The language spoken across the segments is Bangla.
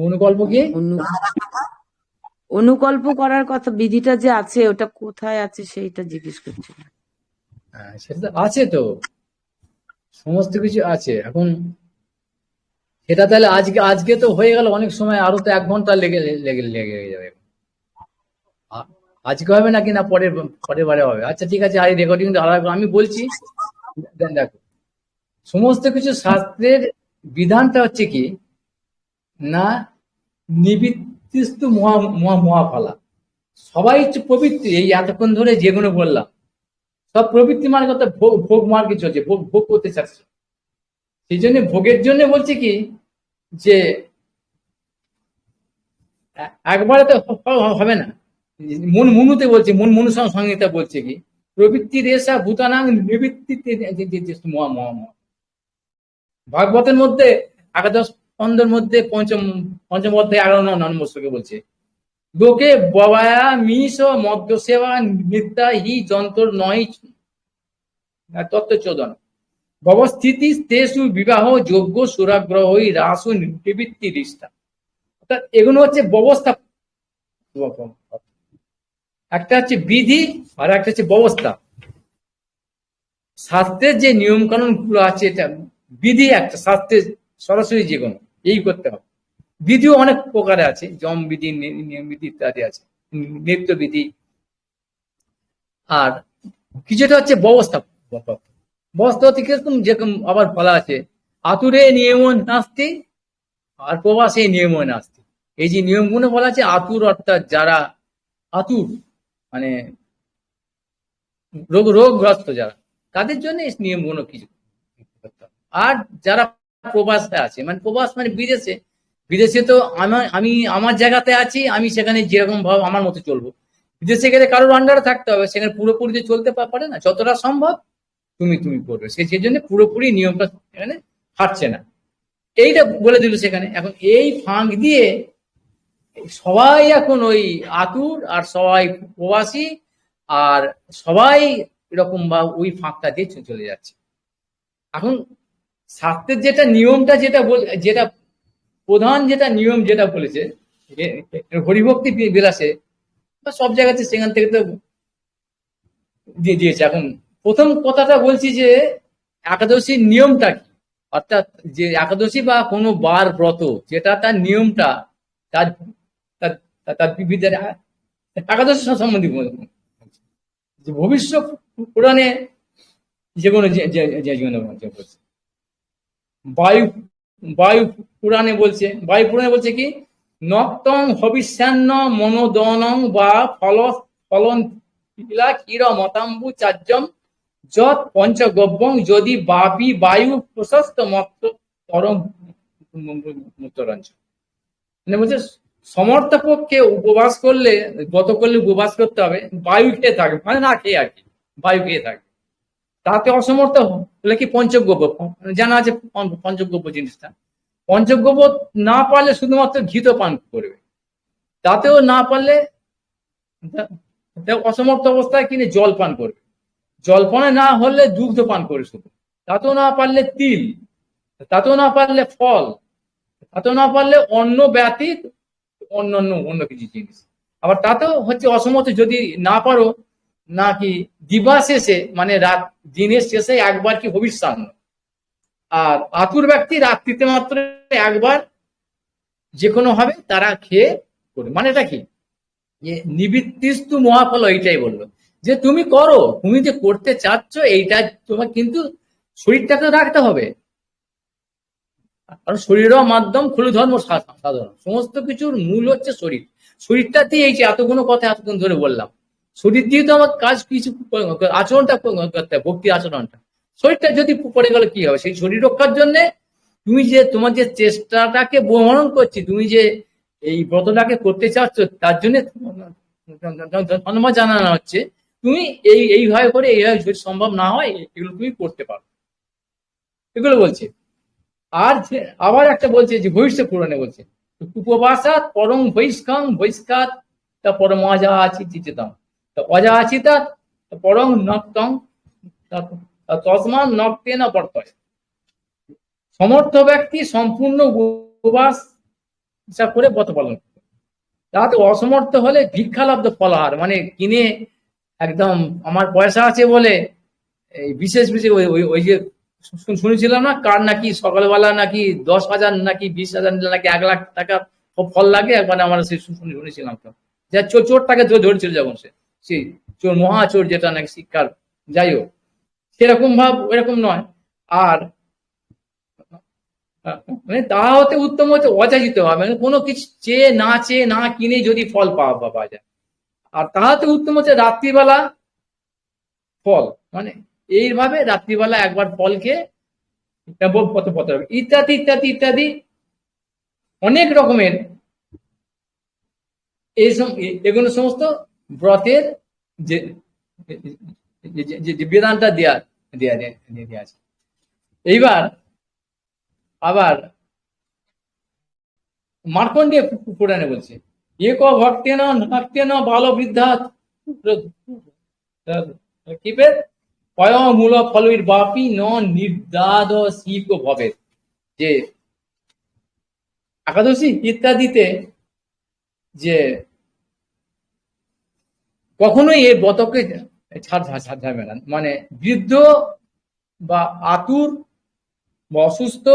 অনুকল্প কি? অনু অনুকল্প করার কথা বিধিটা যে আছে ওটা কোথায় আছে সেইটা জিজ্ঞেস করছিলাম। হ্যাঁ, সেটা তো আছে তো, সমস্ত কিছু আছে। এখন সেটা তাহলে আজকে আজকে তো হয়ে গেল, অনেক সময় আরো তো 1 ঘন্টা লেগে লেগে লেগে যাবে। আ- আজকে হবে নাকি না পরের পরের বারে হবে? আচ্ছা ঠিক আছে, আর রেকর্ডিং আমি বলছি। দেখো, সমস্ত কিছু শাস্ত্রের বিধানটা হচ্ছে কি না, নিবৃত্তিস্তু মহা মহা মহাফলা। সবাই হচ্ছে প্রবৃত্তি, এই এতক্ষণ ধরে যেগুলো বললাম সব প্রবৃত্তি, মানে কথা ভোগ ভোগ মার্গে চলছে, ভোগ ভোগ করতে চাচ্ছে। সেই জন্য ভোগের জন্য বলছে কি যে একবারে তো হবে না। মন মুনুতে বলছে, মন মনু সংহিতা বলছে কি প্রবৃত্তি রেশা ভূতানাং নিবৃত্তি মহা মহা মহা। ভাগবতের মধ্যে একাদশ স্কন্ধের মধ্যে পঞ্চম পঞ্চম অধ্যায় 11 নম্বর শ্লোকে বলছে লোকে ববায়া মিশ মদ্য সেবা নিত্যা হি যন্ত্র নয় তত্ত্বচোদন ব্যবস্থিতি তেসু বিবাহ যোগ্য সুরাগ্রহী রাসু নিবৃত্তি রিষ্টা। অর্থাৎ এগুলো হচ্ছে ব্যবস্থা। একটা হচ্ছে বিধি আর একটা হচ্ছে ব্যবস্থা। শাস্ত্রের যে নিয়ম কানুন গুলো আছে, এটা বিধি একটা, শাস্ত্রের সরাসরি যে কোনো এই করতে হবে। বিধিও অনেক প্রকারে আছে, যম বিধি, নিয়ম বিধি ইত্যাদি আছে, নিত্য বিধি। আর কিছুটা হচ্ছে ব্যবস্থা। ব্যবস্থা হচ্ছে কিরকম, যেরকম আবার বলা আছে আতুরে নিয়ম নাস্তি আর প্রবাসে নিয়ম নাস্তি। এই যে নিয়মগুলো বলা আছে, আতুর অর্থাৎ যারা আতুর, মানে রোগগ্রস্ত যারা, তাদের জন্য এই নিয়মগুলো কিছু করতে হবে। আর যারা প্রবাসে আছে, মানে প্রবাস মানে বিদেশে, বিদেশে তো আমি আমার জায়গাতে আছি, আমি সেখানে যেরকম ভাবে আমার মতো চলবো। বিদেশে গেলে কারোর আন্ডারে থাকতে হবে, সেখানে পুরোপুরি যে চলতে পারে না, যতটা সম্ভব তুমি তুমি করবে, সেই জন্য পুরোপুরি নিয়মটা এখানে খাটছে না। এইটা বলে দিল সেখানে। এখন এই ফাঁক দিয়ে সবাই এখন ওই আতুর, আর সবাই প্রবাসী, আর সবাই এরকম বা ওই ফাঁকটা দিয়ে চলে যাচ্ছে। এখন শাস্ত্রের যেটা নিয়মটা, যেটা প্রধান যেটা নিয়ম যেটা বলেছে হরিভক্তি বিলাসে বা সব জায়গাতে, সেখান থেকে তো দিয়ে দিয়েছে। এখন প্রথম কথাটা বলছি যে একাদশীর নিয়মটা কি, অর্থাৎ যে একাদশী বা কোনো বার ব্রত যেটা তার নিয়মটা, তার তার তার বিবিধের একাদশী সম্বন্ধে যে ভবিষ্যৎ পুরাণে যে কোনো বলছে, বায়ু বায়ু পুরাণে বলছে, বায়ু পুরাণে বলছে কি নক্তং হবিষ্যান্ন মনোদনং বা ফলন ক্ষীর মতাম্বু চার্যম যত পঞ্চগব্যং যদি বাপি বায়ু প্রশস্ত মত তরম মুক্তরঞ্জন। মানে বলছে সমর্থ পক্ষে উপবাস করলে, ব্রত করলে উপবাস করতে হবে, বায়ু খেয়ে থাকবে, মানে না খেয়ে আর কি, বায়ু খেয়ে থাকবে। তাতে অসমর্থ হলে কি পঞ্চগব্য, জানা আছে পঞ্চগব্য জিনিসটা। পঞ্চগব্য না পারলে শুধুমাত্র ঘৃত পান করবে, তাতেও না পারলে অসমর্থ অবস্থায় কিনে জল পান করবে, জলপানে না হলে দুগ্ধ পান করে শুধু, তাতেও না পারলে তিল, তাতেও না পারলে ফল, তাতেও না পারলে অন্ন ব্যতীত অন্য কিছু জিনিস। আবার তাতেও হচ্ছে অসমর্থ যদি না পারো নাকি দিবা শেষে, মানে রাত দিনের শেষে একবার কি ভবিষ্যান্ন। আর আতুর ব্যক্তি রাত্রিতে মাত্র একবার যে কোনো হবে তারা খেয়ে করবে। মানে এটা কি যে নিবৃত্তিস্তু মহাফল, এইটাই বললো যে তুমি করো, তুমি যে করতে চাচ্ছ এইটা তোমার, কিন্তু শরীরটাকে রাখতে হবে। কারণ শরীরও মাধ্যম খুলে ধর্ম সাধারণ, সমস্ত কিছুর মূল হচ্ছে শরীর। শরীরটা দিয়ে এই যে এতগুলো কথা এতক্ষণ ধরে বললাম, শরীর দিয়ে তো আমার কাজ কিছু আচরণটা করতে হবে, ভক্তি আচরণটা। শরীরটা যদি পড়ে গেলে কি হবে? সেই শরীর রক্ষার জন্য তুমি যে তোমার যে চেষ্টাটাকে বহন করছি, তুমি যে এই ব্রতটাকে করতে চাচ্ছ, তার জন্য ধন্যবাদ জানানো হচ্ছে। তুমি এইভাবে করে, এইভাবে যদি সম্ভব না হয় এগুলো তুমি করতে পারো, এগুলো বলছে। আর আবার একটা বলছে যে ভবিষ্যৎ পুরাণে বলছে উপবাসাত পরম বৈষ্কাং বৈষ্কাত তা পরম অজা আছি চিচিতম, অজা আছিতা পরম নক্তং তসমান নক্তে না বর্তয়। সমর্থ ব্যক্তি সম্পূর্ণ উপবাস হিসাব করে ব্রত পালন করতে। তাতে অসমর্থ হলে ভিক্ষালব্ধ ফলাহার, মানে কিনে একদম আমার পয়সা আছে বলে এই বিশেষ বিশেষ ওই যে শুনেছিলাম না, কার নাকি সকালবেলা নাকি 10,000 নাকি 20,000 নাকি 1,00,000 টাকা ফল লাগে, একবার আমার শুনেছিলাম তো, যা চোরটাকে ধরেছিল যখন সেই চোর মহাচোর যেটা নাকি শিক্ষার, যাই হোক সেরকম ভাব এরকম নয়। আর মানে তা হতে উত্তম হচ্ছে অযাচিত ভাবে, মানে কোনো কিছু চেয়ে না কিনে যদি ফল পাওয়া যায়। আর তাহাতে উত্তম হচ্ছে রাত্রিবেলা ফল, মানে এইভাবে রাত্রিবেলা একবার ফল খেয়ে ইত্যাদি ইত্যাদি ইত্যাদি অনেক রকমের এগুলো সমস্ত ব্রতের যে বিধানটা দেয়া দেয়া আছে। এইবার আবার মার্কণ্ডেয় পুরাণে বলছে, এক ভক্তেন নাক্তেন বাল বৃদ্ধা কিপের মূল ফলবির বাপি ন নির্দাদ শিব ভবের, যে একাদশী ইত্যাদিতে যে কখনোই এই ব্রতকে ছাড়বে না, মানে বৃদ্ধ বা আতুর বা অসুস্থ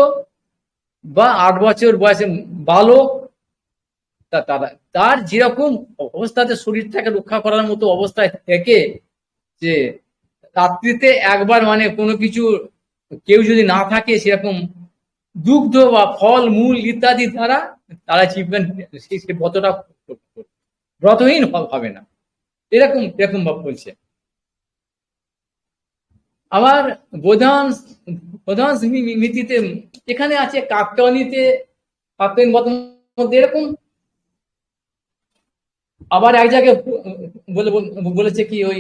বা 8 বছর বয়সে বালক, তার যেরকম অবস্থাতে শরীরটাকে রক্ষা করার মতো অবস্থায় থেকে, যে রাত্রিতে একবার মানে কোনো কিছু কেউ যদি না থাকে সেরকম দুগ্ধ বা ফল মূল ইত্যাদি দ্বারা তারা চিপবেন, সেই ব্রতটা ব্রতহীন হবে না, এরকম এরকম ভাব বলছে। আবার বোধান প্রধান নীতিতে এখানে আছে কাকতায়নীতে, কাকতায়ন মধ্যে এরকম। আবার এক জায়গায় বলেছে কি ওই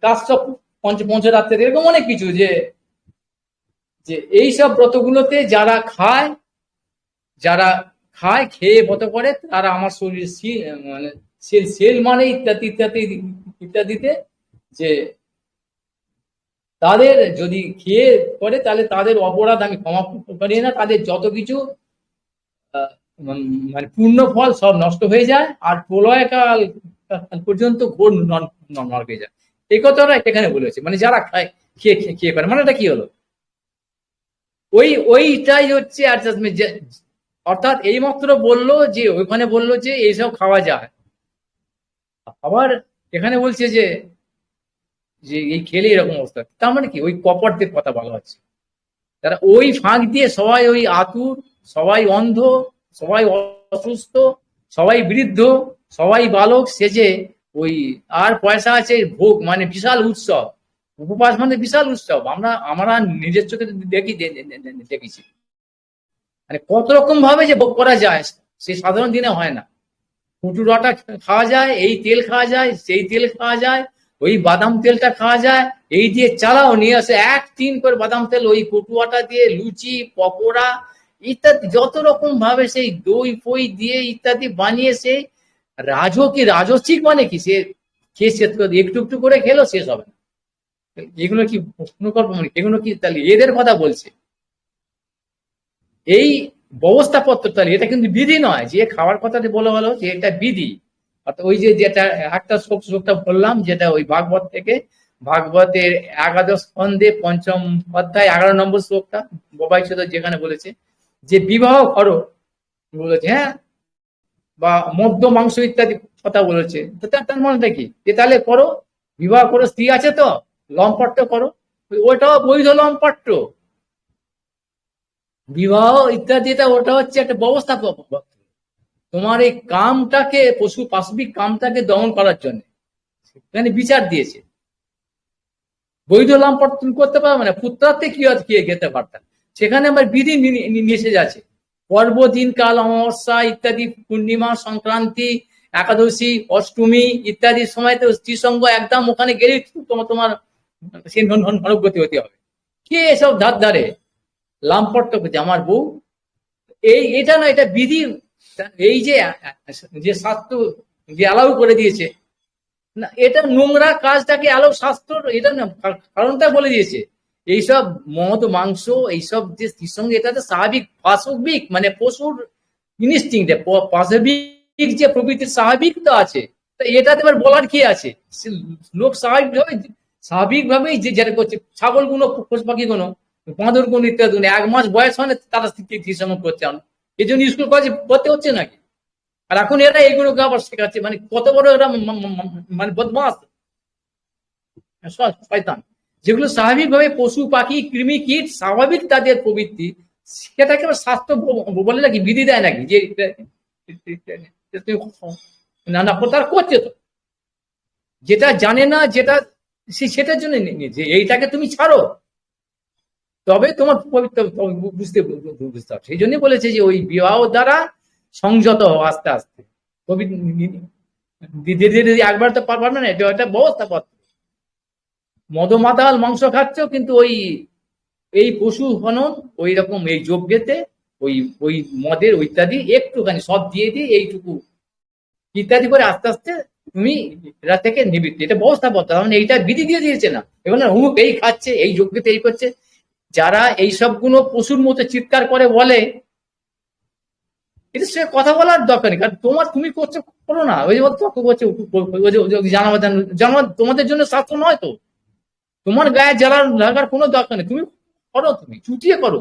কাশ্যপ পঞ্চরাত্রে, এরকম অনেক কিছু, যে এইসব ব্রতগুলোতে যারা খায় খেয়ে ব্রত করে তারা আমার শরীর মানে সেল মানে ইত্যাদি ইত্যাদি ইত্যাদিতে, যে তাদের যদি খেয়ে করে তাহলে তাদের অপরাধ আমি ক্ষমা করি না, তাদের যত কিছু মানে পূর্ণ ফল সব নষ্ট হয়ে যায়, আর প্রলয়কাল পর্যন্ত ঘোর নরকে যায়। এই কথাটা এখানে বলেছে, মানে যারা খায় খেয়ে করে, মানে এটা কি হলো, ওইটাই হচ্ছে অ্যাডজাস্টমেন্ট। অর্থাৎ এইমাত্র বললো যে ওইখানে বললো যে এইসব খাওয়া যায়, আবার এখানে বলছে যে এই খেলে এরকম অবস্থা, তার মানে কি ওই কপটদের কথা বলা হচ্ছে, তারা ওই ফাঁক দিয়ে সবাই ওই আতুর, সবাই অন্ধ, সবাই অসুস্থ, সবাই বৃদ্ধ, সবাই বালক সেজে ওই, আর পয়সা আছে ভোগ, মানে বিশাল উৎসব, উপবাস মানে বিশাল উৎসব, আমরা নিজের চোখে দেখেছি, মানে কত রকম ভাবে যে ভোগ করা যায় সে সাধারণ দিনে হয় না। কুটুর আটা খাওয়া যায়, এই তেল খাওয়া যায়, সেই তেল খাওয়া যায়, ওই বাদাম তেলটা খাওয়া যায়, এই দিয়ে চালাও নিয়ে আসে 1 টিন করে বাদাম তেল, ওই কটু আটা দিয়ে লুচি পকোড়া ইত্যাদি যত রকম ভাবে সেই দই ফই দিয়ে ইত্যাদি বানিয়ে সেই রাজস্বিক, মানে কি সে খেয়ে শেষ করে একটু একটু করে খেলো, শেষ হবে না। এগুলো কি এগুলো কি তাহলে এদের কথা বলছে? এই ব্যবস্থাপত্র, তাহলে এটা কিন্তু বিধি নয়, যে খাওয়ার কথাটি বলা হলো যে এটা বিধি। অর্থাৎ ওই যে যেটা একটা শ্লোকটা বললাম, যেটা ওই ভাগবত থেকে, ভাগবতের 11 স্কন্ধে 5ম অধ্যায় 11 নম্বর শ্লোকটা ববাইচোদ যেখানে বলেছে যে বিবাহ করো, বলেছে হ্যাঁ, বা মদ্য মাংস ইত্যাদি কথা বলেছে, তার মানেটা কি, যে তাহলে করো, বিবাহ করো, স্ত্রী আছে তো লম্পট্ট করো, ওটাও বৈধ লম্পট্ট, বিবাহ ইত্যাদি, ওটা হচ্ছে একটা ব্যবস্থা, তোমার এই কামটাকে পাশবিক কামটাকে দমন করার জন্য এখানে বিচার দিয়েছে। বৈধ লম্পট তুমি করতে পারবে না, পুত্রার্থে কি খেতে পারতাম, সেখানে আমার বিধি নিষেধ আছে। পর্বদিন কাল, অমাবস্যা ইত্যাদি, পূর্ণিমা, সংক্রান্তি, একাদশী, অষ্টমী ইত্যাদি সময় তো স্ত্রী সঙ্গ একদম, ওখানে গেলেই তোমার সেই নরকগতি হতে হবে। কে এসব ধারে লাম্পট্য করছে আমার বউ, এটা না, এটা বিধি। এই যে শাস্ত্র যে অ্যালাউ করে দিয়েছে না, এটা নোংরা কাজটাকে অ্যালাউ শাস্ত্র, এটা না কারণটা বলে দিয়েছে। এইসব মদ মাংস এইসব যে স্ত্রীর সঙ্গে, এটা তো স্বাভাবিক পাশবিক, মানে পশুর ইনস্টিংক্ট পাশবিক যে প্রবৃত্তির স্বাভাবিক তো আছে, তো এটাতে এবার বলার কি আছে? লোক স্বাভাবিকভাবেই যে যেটা করছে, ছাগলগুলো, পশু পাখিগুলো, বাঁদরগুলো ইত্যাদি 1 মাস বয়স হয় না তারা কৃষি করছে, এই জন্য স্কুল কলেজে পড়তে হচ্ছে নাকি? আর এখন এরা এইগুলোকে আবার শেখাচ্ছে, মানে কত বড় এরা মানে বদমাস, শয়তান। যেগুলো স্বাভাবিকভাবে পশু পাখি কৃমি কীট স্বাভাবিক তাদের প্রবৃত্তি, সেটাকে আবার শাস্ত্র বলে নাকি, বিধি দেয় নাকি যে নানা প্রকার করছে। তো যেটা জানে না, যেটা সেটার জন্য যে এইটাকে তুমি ছাড়ো, তবে তোমার পবিত্র বুঝতে বুঝতে হবে। সেই জন্য বলেছে যে ওই বিবাহ দ্বারা সংযত হও আস্তে আস্তে। একবার তো পারবে না, এটা একটা ব্যবস্থা পত্র। মদমাতাল মাংস খাচ্ছ, কিন্তু ওই এই পশু হনন, ওই রকম এই যজ্ঞেতে ওই ওই মদের ইত্যাদি একটুখানি সব দিয়ে দিয়ে এইটুকু ইত্যাদি করে আস্তে আস্তে তুমি এরা থেকে নিবৃত্ত, এটা ব্যবস্থা পত্র। মানে এইটা বিধি দিয়ে দিয়েছে না, এবার না হুক এই খাচ্ছে, এই যজ্ঞেতে এই করছে। যারা এই সবগুলো পশুর মতো চিৎকার করে বলে, এটা সে কথা বলার দরকার নেই, কারণ তুমি করছো, করো না। ওই যে তর্ক করছে, জানাবার তোমাদের জন্য শাস্ত্র নয় তো, তোমার গায়ে জ্বালার লাগার কোনো দরকার নেই, তুমি করো, তুমি চুটিয়ে করো।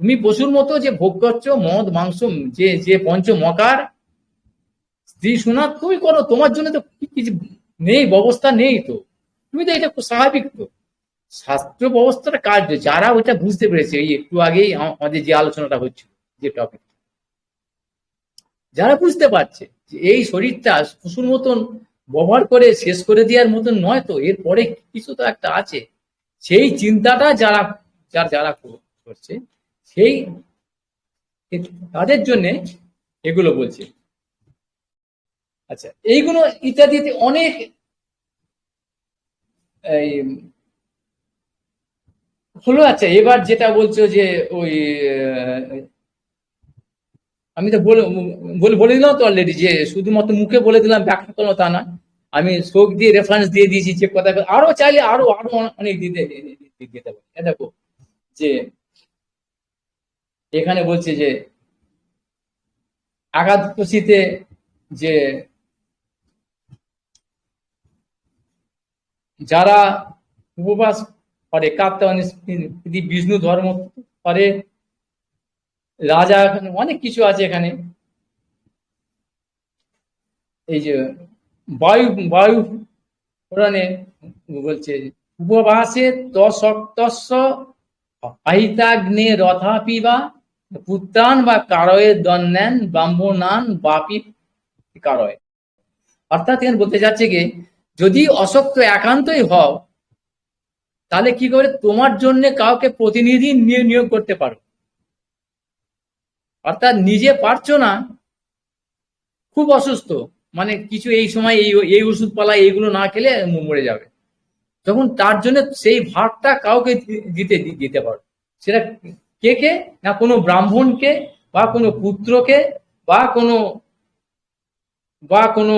তুমি পশুর মতো যে ভোগ করছো মদ মাংস, যে যে পঞ্চ মকার স্ত্রী শোনা, তুমি করো, তোমার জন্য তো কিছু নেই, ব্যবস্থা নেই তো, তুমি তো এটা স্বাভাবিক। তো শাস্ত্র ব্যবস্থাটা কার্য, যারা ওইটা বুঝতে পেরেছে, এই একটু আগেই আমাদের যে আলোচনাটা হচ্ছিল, যে টপিক, যারা বুঝতে পারছে যে এই শরীরটা পশুর মতন ব্যবহার করে শেষ করে দেওয়ার মতন নয়, তো এরপরে কিছু তো একটা আছে, সেই চিন্তাটা যারা যারা করছে, সেই তাদের জন্য এগুলো বলছে। আচ্ছা, এইগুলো ইত্যাদি অনেক এই হলো। আচ্ছা, এবার যেটা বলছো যে ওই আমি তো বলে দিলাম তো অলরেডি, যে শুধুমাত্র মুখে বলে দিলাম, ব্যাখ্যা করলাম তা না, আমি শোক দিয়ে রেফারেন্স দিয়ে দিয়েছি, যে কথা আরো চাইলে আরো আরো অনেক দিতে পারি। দেখো যে এখানে বলছে যে একাদশীতে যে যারা উপবাস করে, বিষ্ণু ধর্ম করে, রাজা, অনেক কিছু আছে এখানে। এই যে বায়ু বায়ু পুরাণে বলছে, উপবাসে তস্য আহিতাগ্নে রথা পিবা পুত্রান বা কারয়ে দন্যান ব্রাহ্মণান বাপি কারয়। অর্থাৎ এখানে বলতে যাচ্ছে কি, যদি অশক্ত একান্তই হও, তাহলে কি করে তোমার জন্য কাউকে প্রতিনিধি নিয়োগ করতে পারো। অর্থাৎ নিজে পারছো না, খুব অসুস্থ, মানে কিছু এই সময় এই ওষুধ পালা এইগুলো না খেলে মরে যাবে, তখন তার জন্য সেই ভাগটা কাউকে দিতে পারো। সেটা কে না, কোনো ব্রাহ্মণকে, বা কোনো পুত্রকে, বা কোনো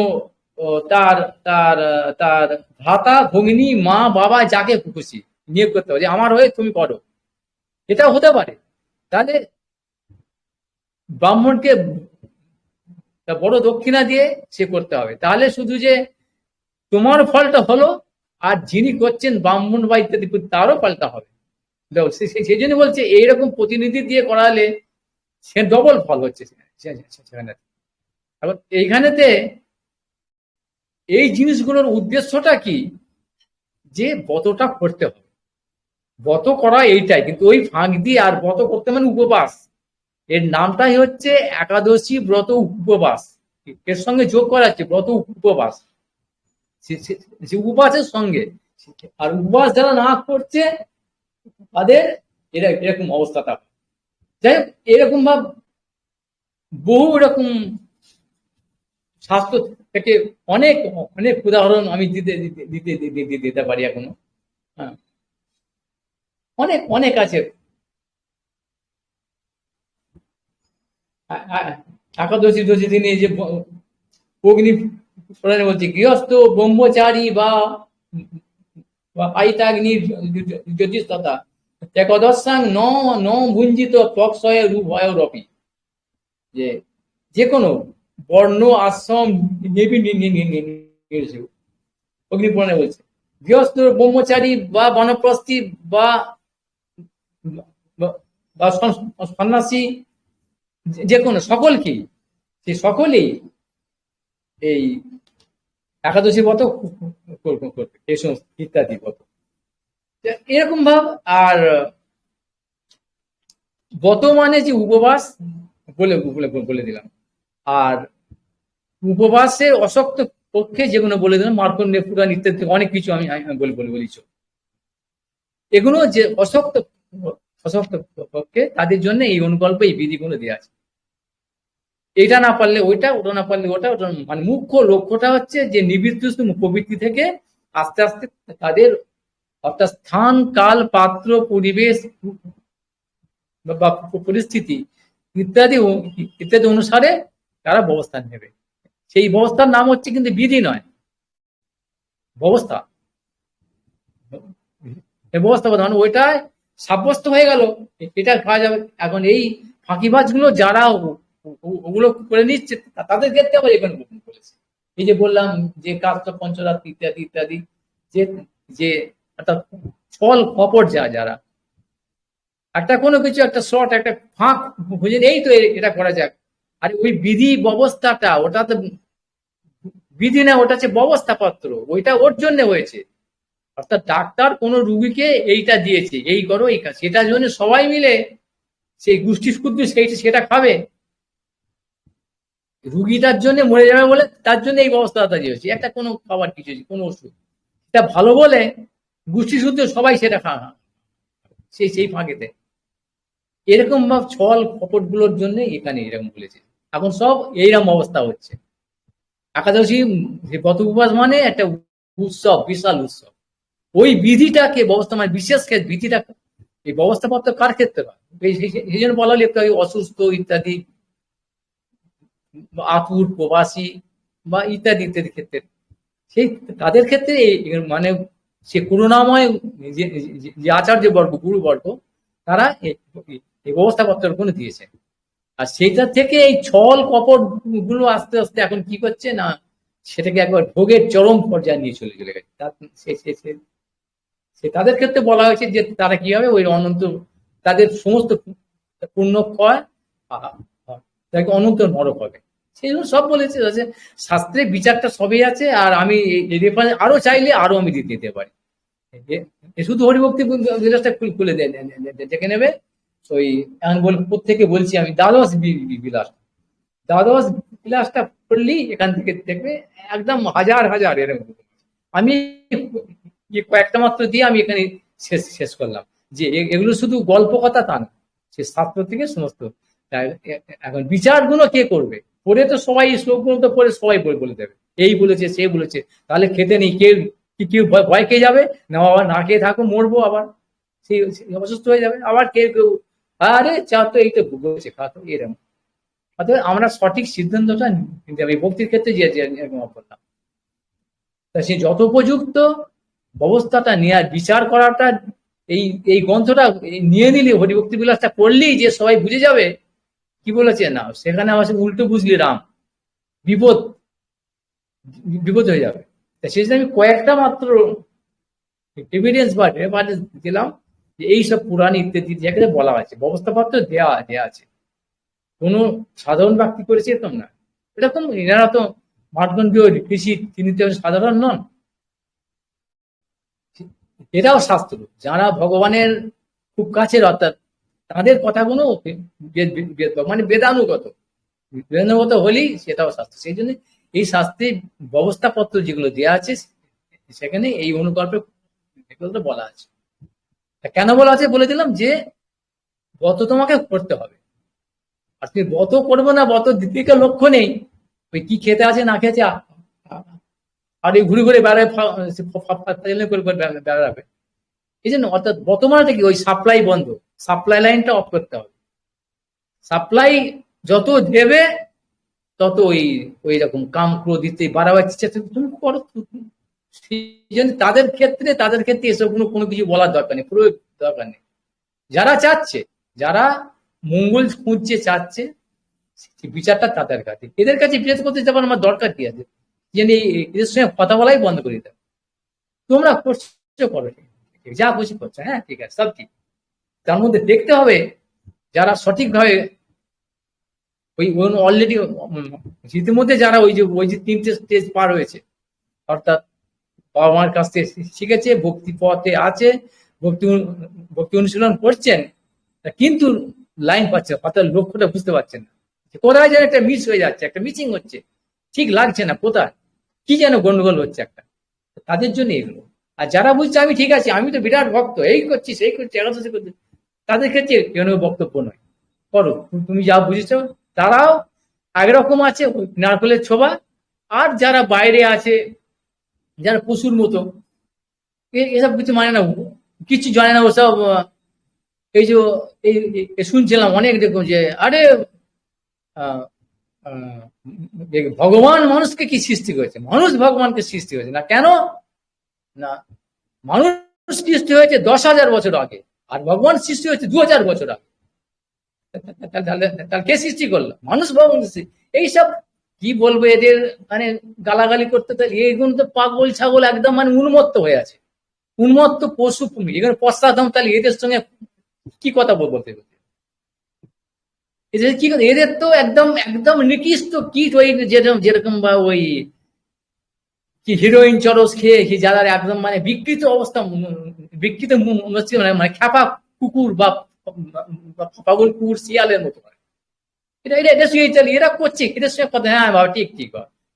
তার তার তার ভ্রাতা ভগ্নী মা বাবা, যাকে খুশি নিয়োগ করতে হবে, যে আমার হয়ে তুমি করো, এটাও হতে পারে। তাহলে ব্রাহ্মণকে বড় দক্ষিণা দিয়ে সে করতে হবে, তাহলে শুধু যে তোমার ফলটা হলো, আর যিনি করছেন ব্রাহ্মণ বা ইত্যাদি তারও ফলটা হবে। সেই জন্য বলছে এইরকম প্রতিনিধি দিয়ে করালে সে ডবল ফল হচ্ছে সেখানে। এখন এইখানেতে এই জিনিসগুলোর উদ্দেশ্যটা কি, যে ব্রতটা করতে হবে, ব্রত করা এইটাই, কিন্তু ওই ফাঁক দিয়ে আর ব্রত করতে মানে উপবাস, এর নামটাই হচ্ছে একাদশী ব্রত উপবাস, এর সঙ্গে যোগ করা হচ্ছে ব্রত উপবাস, উপবাসের সঙ্গে। আর উপবাস যারা না করছে তাদের এরকম অবস্থাটা। যাই হোক, এরকম ভাব বহু রকম স্বাস্থ্য থেকে অনেক অনেক উদাহরণ আমি দিতে পারি এখনো। হ্যাঁ, অনেক অনেক আছে। একাদশী দিনে যে অগ্নি পুরাণে বলছে, গৃহস্থ ব্রহ্মচারী বা আইতাগ্নি জ্যোতিষতা একদশাং ন ভুঞ্জিত প্রক্ষয় রূপ রূপয়রপি। যে যে কোনো বর্ণ আশ্রম অগ্নিপুরাণে বলছে গৃহস্থ ব্রহ্মচারী বা বনপ্রস্থী বা বা সন্ন্যাসী, যে কোনো সকলকেই, সে সকলেই এই একাদশী ব্রত করবে, এই সমস্ত ইত্যাদি ব্রত এরকম ভাব। আর ব্রত মানে যে উপবাস বলে বলে বলে দিলাম। আর উপবাসের অশক্ত পক্ষে যেগুলো বলে দিলাম, মার্কণ্ডেয় পুরাণ ইত্যাদি অনেক কিছু আমি বলে বলে বলেছি। এগুলো যে অশক্ত অশক্ত পক্ষে, তাদের জন্য এই অনুকল্প, এই বিধিগুলো দেওয়া আছে। এটা না পারলে ওইটা, ওটা না পারলে ওটা, ওটা মানে মুখ্য লক্ষ্যটা হচ্ছে যে নিবৃত্ত প্রবৃত্তি থেকে আস্তে আস্তে তাদের, অর্থাৎ স্থান কাল পাত্র পরিবেশ বা পরিস্থিতি ইত্যাদি ইত্যাদি অনুসারে তারা ব্যবস্থা নেবে। সেই ব্যবস্থার নাম হচ্ছে কিন্তু বিধি নয়, ব্যবস্থা। ব্যবস্থা মানে ওইটাই সাব্যস্ত হয়ে গেল, এটা খাওয়া যাবে। এখন এই ফাঁকিবাজ গুলো যারা ওগুলো করে নিচ্ছে, তাদের ক্ষেত্রে আবার এখানে করেছে। এই যে বললাম যে কাস্ত পঞ্চরাত্রি ইত্যাদি ইত্যাদি, যে যে একটা ছল কপট যারা একটা কোনো কিছু একটা শর্ট একটা ফাঁক খুঁজে এই তো এটা করা যাক। আর ওই বিধি ব্যবস্থাটা, ওটা তো বিধি না, ওটা হচ্ছে ব্যবস্থাপত্র, ওইটা ওর জন্য হয়েছে। অর্থাৎ ডাক্তার কোন রুগীকে এইটা দিয়েছে, এই করো এই কাজ, সেটার জন্য সবাই মিলে সেই গোষ্ঠী শুদ্ধ সেটা খাবে। রুগীটার জন্য মরে যাবে বলে তার জন্য এই ব্যবস্থাটা দিয়েছে, একটা কোনো খাবার কিছু কোনো ওষুধ, এটা ভালো বলে গোষ্ঠী শুদ্ধ সবাই সেটা খাওয়া, সেই ফাঁকেতে এরকম ভাব ছল কপট গুলোর জন্য এখানে এরকম বলেছে। এখন সব এইরকম অবস্থা হচ্ছে। একাদশী ব্রত উপবাস মানে একটা উৎসব, বিশাল উৎসব। ওই বিধিটাকে ব্যবস্থা মানে বিশেষ ক্ষেত্রে বিধিটা, এই ব্যবস্থাপত্র কার ক্ষেত্রে হয়, সেই জন্য বলা লিখতে হয় অসুস্থ ইত্যাদি, আতুর প্রবাসী বা ইত্যাদি ইত্যাদি ক্ষেত্রে, সেই তাদের ক্ষেত্রে মানে সে করুণাময় যে আচার্য বর্গ গুরুবর্গ, তারা এই ব্যবস্থাপত্রের কোনো দিয়েছে। আর সেইটা থেকে এই ছল কপট গুলো আস্তে আস্তে এখন কি করছে না, সেটাকে একবার ভোগের চরম পর্যায়ে নিয়ে চলে গেছে। তাদের ক্ষেত্রে বলা হয়েছে যে তারা কি হবে, ওই অনন্ত তাদের সমস্ত পূর্ণ ক্ষয়, তাকে অনন্ত নরক হবে। সেই জন্য সব বলেছে শাস্ত্রে বিচারটা সবই আছে। আর আমি রেফারেন্স আরো চাইলে আরো আমি দিতে পারি। শুধু হরিভক্তি বিলাসটা খুলে দেখে নেবে। ওই এখন প্রত্যেকে বলছি আমি দ্বাদশ বিলাস, দ্বাদশ বিলাসটা পড়লেই এখান থেকে দেখবে একদম হাজার হাজার এরকম। আমি কয়েকটা মাত্র দিয়ে আমি এখানে শেষ করলাম। যে এগুলো শুধু গল্প কথা তা না, সে শাস্ত্র থেকে সমস্ত। এখন বিচারগুলো কে করবে, পড়ে তো সবাই শ্লোকগুলো তো পড়ে সবাই বলে দেবে এই বলেছে সে বলেছে, তাহলে খেতে নেই, কেউ ভয় খেয়ে যাবে না, আবার না খেয়ে থাকো মরবো, আবার সেই অসুস্থ হয়ে যাবে। আবার কেউ কেউ আরে চা তো এই তো বলেছে খাতো, এরকম। অর্থাৎ আমরা সঠিক সিদ্ধান্তটা নিতে হবে ভক্তির ক্ষেত্রে, যে বললাম সে যত উপযুক্ত ব্যবস্থাটা নেওয়ার বিচার করাটা, এই গ্রন্থটা নিয়ে নিলে, হরিভক্তি বিলাসটা পড়লেই যে সবাই বুঝে যাবে কি বলেছে না, সেখানে আমার উল্টো বুঝলি রাম, বিপদ বিপদ হয়ে যাবে। সেই জন্য আমি কয়েকটা মাত্র এভিডেন্স বা রেফারেন্স দিলাম, যে এইসব পুরাণ ইত্যাদি যেখানে বলা আছে, ব্যবস্থাপত্র দেওয়া আছে, কোনো সাধারণ ব্যক্তি করেছে এরকম না। এরকম এনারা তো মার্কণ্ডেয় ঋষি, তিনি তো সাধারণ নন, এটাও শাস্ত্র। যারা ভগবানের খুব কাছের, অর্থাৎ তাদের কথাগুলো মানে বেদানুগত হলেই সেটাও শাস্ত্র। সেই জন্য এই শাস্ত্রে ব্যবস্থাপত্র যেগুলো দেওয়া আছে, সেখানে এই অনুকল্পে বলা আছে। কেন বলা আছে বলে দিলাম, যে ব্রত তোমাকে করতে হবে। আর তুমি ব্রত করবো না, ব্রত দিকে লক্ষ্য নেই, ওই কি খেতে আছে না খেতে, আর এই ঘুরে ঘুরে বেড়াবে। এই জন্য অর্থাৎ বর্তমানে কি, ওই সাপ্লাই বন্ধ, সাপ্লাই লাইনটা অফ করতে হবে। সাপ্লাই যত দেবে তত ওই রকম কাম ক্রোধ দিতে বাড়াবার চেষ্টা তুমি করো। সেই জন্য তাদের ক্ষেত্রে এসব কোনো কিছু বলার দরকার নেই, পুরো দরকার নেই। যারা চাচ্ছে, যারা মঙ্গল খুঁজছে চাচ্ছে, বিচারটা তাদের কাছে, এদের কাছে বিচার করতে যাবার আমার দরকার কি আছে? যে এদের সঙ্গে কথা বলাই বন্ধ করে দিতে, তোমরা করছো করো, যা খুশি করছো, হ্যাঁ ঠিক আছে, সব ঠিক। তার মধ্যে দেখতে হবে যারা সঠিকভাবে ওই অলরেডি ইতিমধ্যে যারা ওই যে 3টে স্টেজ পার হয়েছে, অর্থাৎ বাবা মার কাছ থেকে শিখেছে, ভক্তি পথে আছে, ভক্তি অনুশীলন করছেন, কিন্তু লাইন পাচ্ছে, অর্থাৎ লক্ষ্যটা বুঝতে পারছেন না, কোথায় যেন একটা মিস হয়ে যাচ্ছে, একটা মিসিং হচ্ছে, ঠিক লাগছে না, কোথায় কি যেন গন্ডগোল হচ্ছে একটা, তাদের জন্য এগুলো। আর যারা বুঝছে আমি ঠিক আছে, আমি তো বিরাট ভক্ত, এই করছি সেই করছি একাদশী করছি, তাদের ক্ষেত্রে কেন বক্তব্য নয়, করো তুমি যা বুঝেছো। তারাও একরকম আছে, নারকেলের ছোবা। আর যারা বাইরে আছে, যারা পশুর মতো, এসব কিছু মানে না, কিছু জানে না ওসব। এই যে শুনছিলাম অনেক, দেখুন যে আরে আহ, আহ, ভগবান মানুষকে কি সৃষ্টি করেছে, মানুষ ভগবানকে সৃষ্টি করেছে না, কেন না, মানুষ সৃষ্টি হয়েছে 10,000 বছর আগে, আর ভগবান সৃষ্টি হয়েছে 2,000 বছর আগে। তাহলে কে সৃষ্টি করলো? মানুষ ভগবান এইসব কি বলবো এদের, মানে গালাগালি করতে, এইগুলো তো পাগল ছাগল একদম, মানে উন্মত্ত হয়ে আছে, উন্মত্ত পশু, এখানে পশ্চাৎ, তাহলে এদের সঙ্গে কি কথা বলতে, এদের কি, এদের তো একদম একদম নিকৃষ্ট কীট, ওই যেরকম বা ওই কি হিরোইন চরস খেয়ে যারা একদম মানে বিকৃত অবস্থা, বিকৃত মানে খ্যাপা কুকুর বা পাগল কুকুর শিয়ালের মতো, এটা এটা এটা চালিয়ে এরা করছে, এদের সঙ্গে কথা, হ্যাঁ বাবা ঠিক ঠিক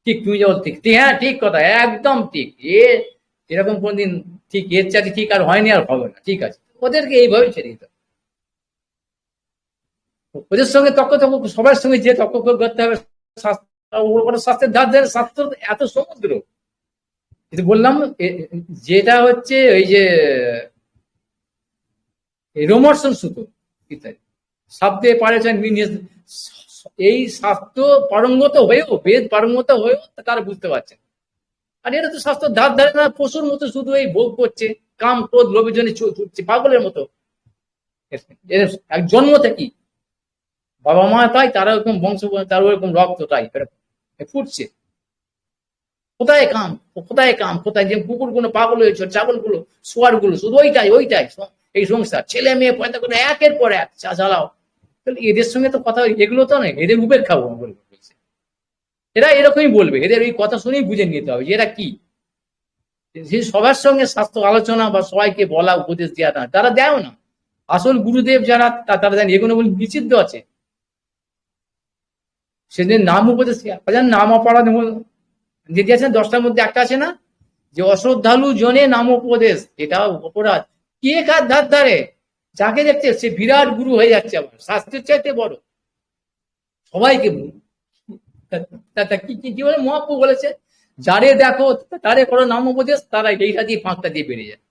ঠিক, তুমি যখন ঠিক, হ্যাঁ ঠিক কথা, একদম ঠিক, এরকম কোনদিন ঠিক এর চাকরি ঠিক আর হয়নি, আর হবে না, ঠিক আছে, ওদেরকে এইভাবে ছেড়ে দিতে হবে। ওদের সঙ্গে তক্ক সবার সঙ্গে যে তক্ক করতে হবে, স্বাস্থ্যের ধার ধারে, স্বাস্থ্য এত সমুদ্র, বললাম যেটা হচ্ছে ওই যে রোমর্সন সুতো ইত্যাদি শব্দে পারেছেন, এই শাস্ত্র পারঙ্গত হয়েও, বেদ পারঙ্গত হয়েও তারা বুঝতে পারছেন। আর এটা তো শাস্ত্র ধার ধারে না, পশুর মতো শুধু এই ভোগ করছে, কাম ক্রোধ লোভের জন্য ছুটছে পাগলের মতো, এক জন্ম থেকেই বাবা মা তাই, তারা ওরকম বংশ, তার ওরকম রক্ত তাই ফুটছে। কোথায় কাম, কোথায় কাম, কোথায় যে কুকুর গুলো পাগল হয়েছে, ছাগল গুলো, সোয়ার গুলো, শুধু ওইটাই ওইটাই এই সংসার, ছেলে মেয়ে পয়দা করে একের পর এক চালাও। এদের সঙ্গে তো কথা, এগুলো তো নয়, এদের উপেক্ষা বলছে, এরা এরকমই বলবে, এদের এই কথা শুনেই বুঝে নিতে হবে যে এরা কি। যে সবার সঙ্গে স্বাস্থ্য আলোচনা বা সবাইকে বলা উপদেশ দেওয়া না, তারা দেয় না। আসল গুরুদেব যারা, তারা জানেন এগুলো বলে নিষিদ্ধ আছে। সেদিন নাম উপদেশ, নাম অপরাধ যে দিয়েছেন 10টার মধ্যে একটা আছে না, যে অশ্রদ্ধালু জনে নাম উপদেশ, এটা অপরাধ। কে কার ধার ধারে, যাকে দেখছে সে বিরাট গুরু হয়ে যাচ্ছে, আবার শাস্ত্রের চাইতে বড়, সবাইকে কি বলে মহাপ্রভু বলেছে, যারে দেখো তারে করো নাম উপদেশ, তারা এইটা দিয়ে ফাঁকটা দিয়ে বেরিয়ে যায়।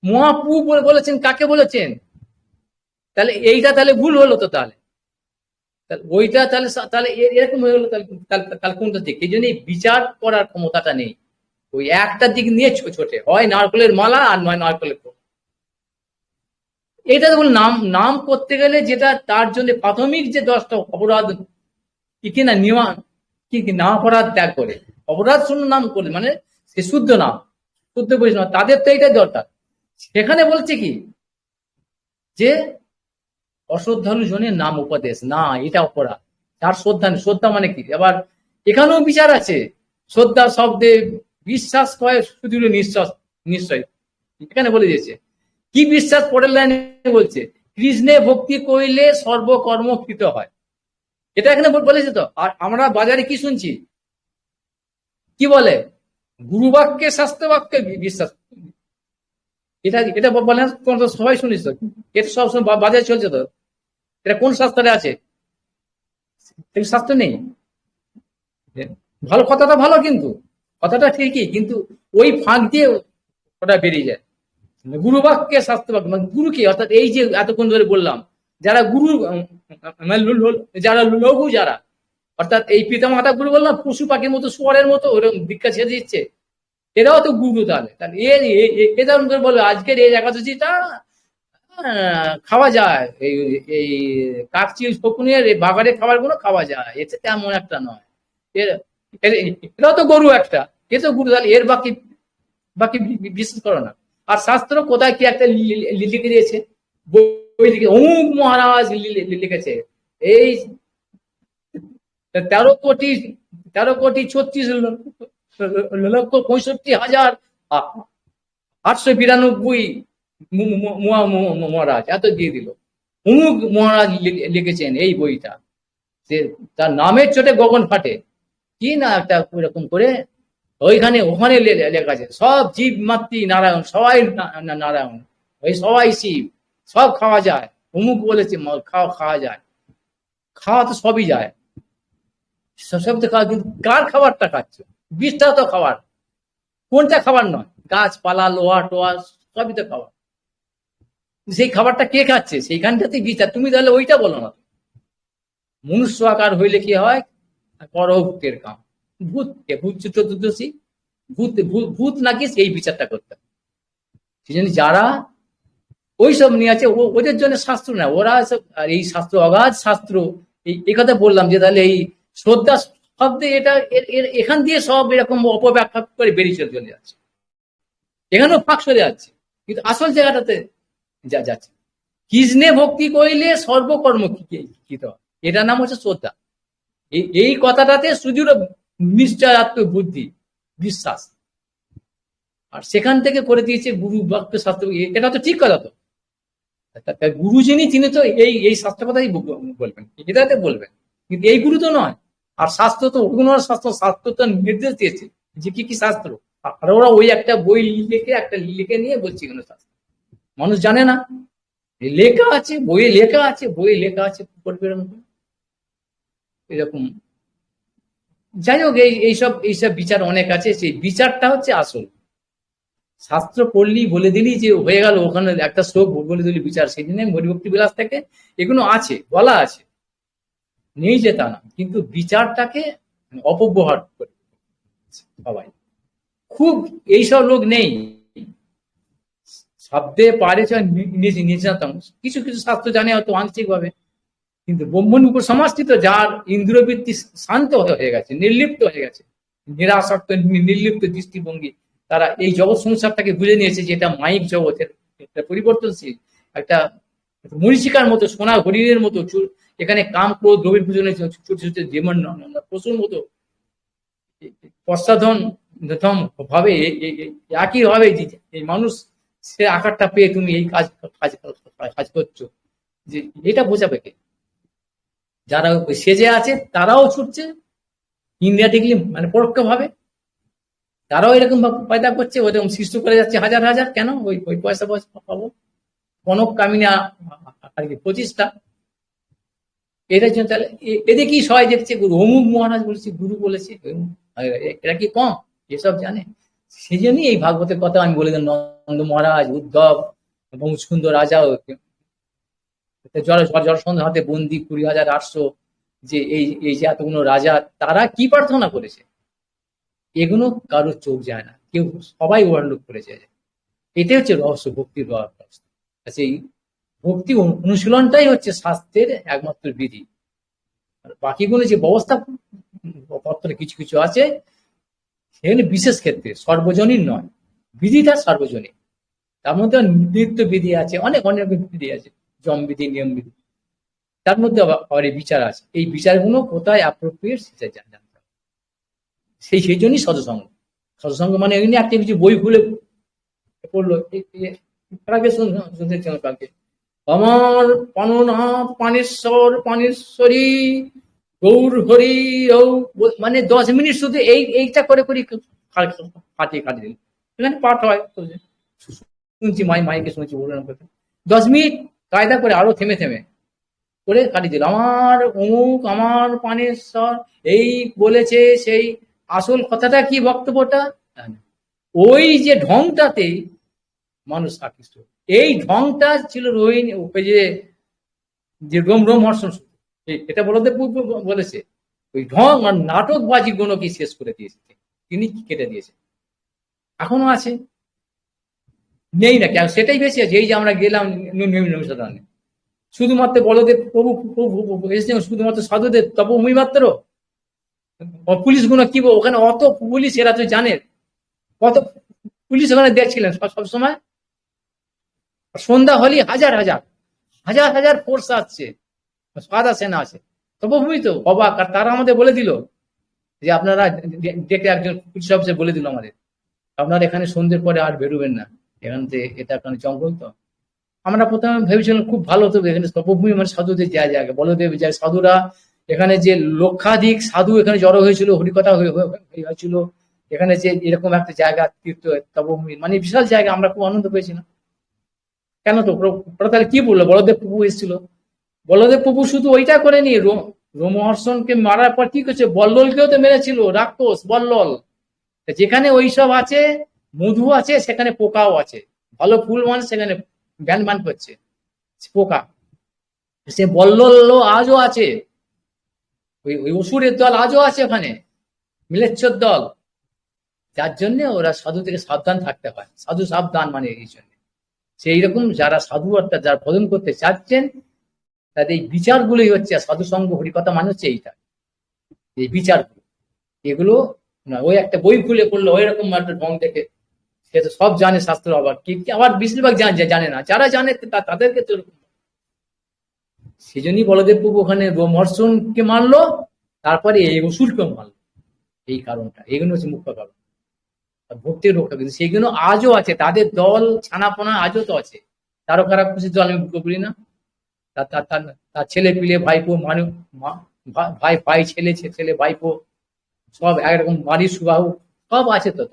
মহাপ্রভু বলেছেন, কাকে বলেছেন? তাহলে এইটা তাহলে ভুল হলো তো, তাহলে ওইটা তাহলে তাহলে এরকম হয়ে গেলো, তাহলে কোনটা দিক? এই জন্য বিচার করার ক্ষমতাটা নেই, ওই একটা দিক নিয়ে ছোটে, হয় নারকেলের মালা আর নয় নারকেলের। এটা দেখুন, নাম নাম করতে গেলে যেটা তার জন্য প্রাথমিক যে 10টা অপরাধ কি না, নিয়ম কি নাম অপরাধ ত্যাগ করে, অপরাধ শূন্য নাম করলে মানে সে শুদ্ধ নাম, শুদ্ধ বৈষ্ণব, তাদের তো এইটাই দরকার। সেখানে বলছে কি, যে অশ্রদ্ধালু জনের নাম উপদেশ না, এটা অপরাধ, তার শ্রদ্ধা নেই। শ্রদ্ধা মানে কি? আবার এখানেও বিচার আছে, শ্রদ্ধা শব্দে বিশ্বাস হয় শুধু নিশ্বাস, নিশ্চয় এখানে বলে দিয়েছে। কি বিশ্বাস? পরের লাইনে বলছে, কৃষ্ণে ভক্তি করিলে সর্বকর্ম কৃত হয়, এটা এখানে বলেছে তো। আর আমরা বাজারে কি শুনছি, কি বলে, গুরু বাক্যে শাস্ত্র বাক্যে বিশ্বাস, এটা এটা বলে সবাই শুনিস তো, এটা সবসময় বাজারে চলছে তো, এটা কোন শাস্ত্রে আছে? শাস্ত্র নেই। ভালো কথাটা ভালো, কিন্তু কথাটা ঠিকই, কিন্তু ওই ফাঁক দিয়ে ওটা বেরিয়ে যায়। গুরু বাক্যে শাস্ত্র বাক্য, মানে গুরু কি, অর্থাৎ এই যে এতক্ষণ ধরে বললাম, যারা গুরু, যারা লঘু, যারা অর্থাৎ এই পিতামাতা গুরু বললাম, পশু পাখির মতো, শুয়ারের মতো ওরকম দীক্ষা ছেড়ে দিচ্ছে, এরাও তো গুরু। তাহলে এ যেমন করে বলবে আজকের এই একাদশীটা খাওয়া যায়, এই এই কাকচি শকুনের এই বাগানের খাবার গুলো খাওয়া যায়, এতে তেমন একটা নয়। এর- এটাও তো গরু একটা, এ তো গরু, তাহলে এর বাকি বাকি বিশ্বাস করো না। আর শাস্ত্র কোথায় কি একটা লিখে দিয়েছে, বই লিখে অমুক মহারাজ লিখেছে এই 13 কোটি 13,36,65,892 মহারাজ এত দিয়ে দিল, অমুক মহারাজ লিখেছেন এই বইটা, সে তার নামের চোটে গগন ফাটে, কি না একটা ওইরকম করে ওইখানে ওখানে লেখা আছে সব জীব মাতৃ নারায়ণ, সবাই নারায়ণ, ওই সবাই শিব, সব খাওয়া যায়, অমুক বলেছে খাওয়া যায়, খাওয়া তো সবই যায়, সব তো খাওয়া, কিন্তু কার খাবারটা খাচ্ছ? বিষটা তো খাবার, কোনটা খাবার নয়? গাছপালা লোহা টোয়া সবই তো খাবার, সেই খাবারটা কে খাচ্ছে? সেইখানটাতে বিচার, তুমি তাহলে ওইটা বলো না। মনুষ্য আকার হইলে কি হয়? পরভূতের কাম, ভূত চতুর্দশী, ভূত নাকি সেই বিচারটা করতে। সেই জন্য যারা ওইসব নিয়ে আছে ওদের জন্য শাস্ত্র না, ওরা আর এই শাস্ত্র অগাধ শাস্ত্র, এই কথা বললাম যে তাহলে এই শ্রদ্ধা শব্দে এটা এখান দিয়ে সব এরকম অপব্যাখ্যা করে বেরিয়ে চলে যাচ্ছে, এখানেও ফাঁক সরে যাচ্ছে, কিন্তু আসল জায়গাটাতে যাচ্ছে। কৃষ্ণে ভক্তি করিলে সর্বকর্ম কৃত, এটার নাম হচ্ছে শ্রদ্ধা। এই কথাটাতে সুদৃঢ় নিশ্চয়াত্ম বুদ্ধি বিশ্বাস, আর সেখান থেকে করে দিয়েছে গুরু বাক্য শাস্ত্র, এটা তো ঠিক কথা তো। গুরু যিনি তিনি তো এই শাস্ত্র কথাই বলবেন, এটাতে বলবেন, কিন্তু এই গুরু তো নয়। আর শাস্ত্র তো অন্য শাস্ত্র তো নির্দেশ দিয়েছে যে কি কি শাস্ত্র, আর ওরা ওই একটা বই লিখে নিয়ে বলছে এগুলো শাস্ত্র, মানুষ জানে না, লেখা আছে বইয়ে, লেখা আছে করবে এরকম। যাই হোক, এইসব বিচার অনেক আছে, সেই বিচারটা হচ্ছে আসল। শাস্ত্র পড়লি বলে দিলি যে হয়ে গেল, ওখানে একটা শ্লোক বলে দিলি বিচার, সেই জন্য হরিভক্তি বিলাস থেকে এগুলো আছে, বলা আছে, নেই যে তা না, কিন্তু বিচারটাকে অপব্যবহার করে সবাই, খুব এইসব লোক নেই, শব্দে পারে নিজাতম, কিছু কিছু শাস্ত্র জানে হয়তো আংশিক ভাবে, কিন্তু ব্রহ্মণ উপর সমাষ্টিত যার ইন্দ্রবৃত্তি শান্ত হয়ে গেছে, নির্লিপ্ত হয়ে গেছে, নিরাসক্ত নির্লিপ্ত দৃষ্টিভঙ্গি, তারা এই জগৎ সংসারটাকে বুঝে নিয়েছে যে এটা মাইক জগতের একটা পরিবর্তনশীল, একটা মরিচিকার মতো, সোনা হরিণের মতো, এখানে কাম ক্রোধ দ্রব্যের পিছনে ছোট ছোট যেমন পশুর মতো পশ্চাধন ভাবে একই ভাবে এই মানুষ সে আকারটা পেয়ে তুমি এই কাজ করছো, যে এটা বোঝাবে কে? যারা সেজে আছে তারাও ছুটছে ইন্ডিয়াটিকলি, মানে পরোক্ষ ভাবে তারাও এরকম পয়দা করছে, ওরকম সৃষ্টি করে যাচ্ছে হাজার হাজার, কেন? ওই পয়সা পাবো, কনক কামিনা আর কি প্রতিষ্ঠা, এটার জন্য। তাহলে এদের কি সবাই দেখছে গুরু অমুক মহারাজ বলেছে, গুরু বলেছে, এরা কি কম এসব জানে? সেই জন্যই এই ভাগবতের কথা আমি বলে দিলাম, নন্দ মহারাজ, উদ্ধব এবং সুন্দর রাজা, জরাসন্ধের হাতে বন্দি 20,800, যে এই যে এতগুলো রাজা, তারা কি প্রার্থনা করেছে এগুলো কারোর চোখ যায় না, কেউ সবাই ওভারলুক করেছে। এটাই হচ্ছে রহস্য, ভক্তির রহস্য। সেই ভক্তি অনুশীলনটাই হচ্ছে শাস্ত্রের একমাত্র বিধি, বাকিগুলো যে ব্যবস্থা পত্রে কিছু কিছু আছে সেখানে বিশেষ ক্ষেত্রে, সর্বজনীন নয়, বিধিটা সর্বজনীন। তার মধ্যে নিত্য বিধি আছে, অনেক অনেক বিধি আছে, জম বিধি, নিয়ম বিধি, তার মধ্যে আবার এই বিচার আছে, এই বিচারগুলো কোথায় অ্যাপ্রোপ্রিয়েট সেটা জানতে হবে। সেই জন্যই সৎসঙ্গ মানে এমনি একটা কিছু বই খুলে পড়লো, কালকে শুনছিলাম কালকে, আমার পাননাথ পানেশ্বরী গৌর হরি, মানে 10 মিনিট শুধু এইটা করে কাটিয়ে দিল, এখানে পাঠ হয়, শুনছি মাইকে শুনছি, বললাম 10 মিনিট কায়দা করে আরো থেমে থেমে করে কাটিয়ে দিল, আমার অমুক আমার পানেশ্বর এই বলেছে, সেই আসল কথাটা কি, বক্তব্যটা ওই যে ঢংটাতে মানুষ আকৃষ্ট, এই ঢংটা ছিল রোহিণী, যে রোম রোম হর্ষণ, এটা বলেছে, ওই ঢং আর নাটকবাজি গুলোকে শেষ করে দিয়েছে তিনি, কেটে দিয়েছে, এখনো আছে। নেই না কেন, সেটাই বেশি আছে। এই যে আমরা গেলাম নিম্নসাধারণে, শুধুমাত্র বলদেব প্রভু প্রভু প্রভু এসেছেন শুধুমাত্র সাধুদের তপভূমি মাত্র। পুলিশ গুলো কি বলবো, ওখানে অত পুলিশ, এরা তো জানে কত পুলিশ ওখানে দেখছিলেন সবসময়। সন্ধ্যা হলেই হাজার হাজার হাজার হাজার ফোর্স আসছে, সাদা সেনা আছে, তপভূমি তো অবাক। আর তারা আমাদের বলে দিল যে আপনারা ডেকে, একজন পুলিশ অফিসার বলে দিল আমাদের, আপনারা এখানে সন্ধ্যের পরে আর বেরোবেন না, এখান থেকে এটা কারণ জঙ্গল তো। আমরা প্রথমে ভেবেছিলাম খুব ভালো হতো, এখানে তপভূমি মানে সাধুদের জায়গা, বলদেব যায় সাধুরা, এখানে যে লক্ষাধিক সাধু এখানে জড়ো হয়েছিল, হরিকথা হয়েছিল, এখানে যে এরকম একটা জায়গা তীর্থ তপভূমি, মানে বিশাল জায়গা, আমরা খুব আনন্দ পেয়েছিলাম। কেন তো ওরা তাহলে কি বললো, বলদেব প্রভু এসেছিল। বলদেব প্রভু শুধু ওইটা করেনি, রোমহর্ষণকে মারার পর কি করছে, বল্ললকেও তো মেরেছিল, রাক্ষস বল্লল। যেখানে ওইসব আছে, মধু আছে, সেখানে পোকাও আছে, ভালো ফুল মানে সেখানে ব্যান ব্যান করছে পোকা। সে বল্লল আজও আছে, ওই অসুরের দল আজও আছে ওখানে, মিলেচ্ছর দল। যার জন্য ওরা সাধু থেকে সাবধান থাকতে হয়, সাধু সাবধান মানে এই জন্য। সেই রকম যারা সাধু অর্থাৎ যারা ভজন করতে চাচ্ছেন, তাদের এই বিচারগুলোই হচ্ছে সাধু সঙ্গ হরিকথা মানে হচ্ছে এইটা, এই বিচারগুলো। এগুলো না ওই একটা বই খুলে পড়লো ওই রকম একটা ঢং দেখে, সে তো সব জানে শাস্ত্র, আবার কি আবার বেশিরভাগ জানে না, যারা জানে তাদেরকে তো। সেই জন্যই বলদেব প্রভু ওখানে রোমহর্ষণকে মারলো, তারপরে এই অসুরকেও মারলো। এই কারণটা, এগুলো হচ্ছে মুখ্য কারণ ভক্তির রক্ষা। কিন্তু সেইগুলো আজও আছে, তাদের দল ছানাপোনা আজও তো আছে। তারকারা খুশি দল আমি বলি না, তার ছেলে পিলে ভাইপো মানুষ, ভাই ভাই ছেলে ছেলে ভাইপো সব একরকম বাড়ির সুবাহু সব আছে তো।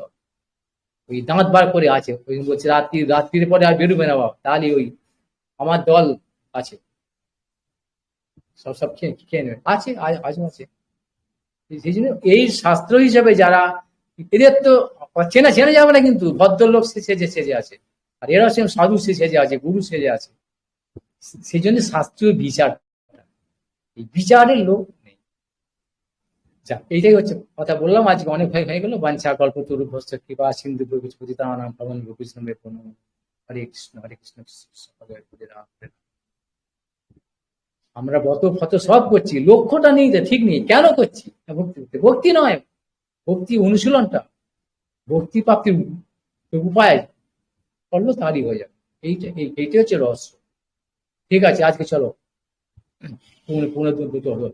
ওই দাঁত বার করে আছে, ওই বলছে রাত্রির পরে আর বেরোবে না বাবা, তাহলে ওই আমার দল আছে, সব খেয়ে নেবে, আছে আজও আছে। সেই জন্য এই শাস্ত্র হিসেবে যারা, এদের তো চেনা যাবে না, কিন্তু ভদ্রলোক সেজে আছে, আর এরা সে সাধু সেজে আছে, গুরু সেজে আছে। সেই জন্য শাস্ত্রীয় বিচার, এই বিচারের লোক নেই। যা, এইটাই হচ্ছে কথা বললাম, আজকে অনেক হয়ে গেল। বাঞ্ছা কল্প তরু ভস্ত কৃপা সিন্ধু নাম পবন কৃষ্ণ হরে কৃষ্ণ হরে কৃষ্ণ কৃষ্ণ হরে রাম। আমরা ফত সব করছি, লক্ষ্যটা নেই, ঠিক নেই, কেন করছি? ভক্তি নয়, ভক্তি অনুশীলনটা, ভক্তি প্রাপ্তির উপায় করলো তারই হয়ে যাবে। এইটা হচ্ছে রহস্য। ঠিক আছে, আজকে চলো পুনঃ দুটো হলো।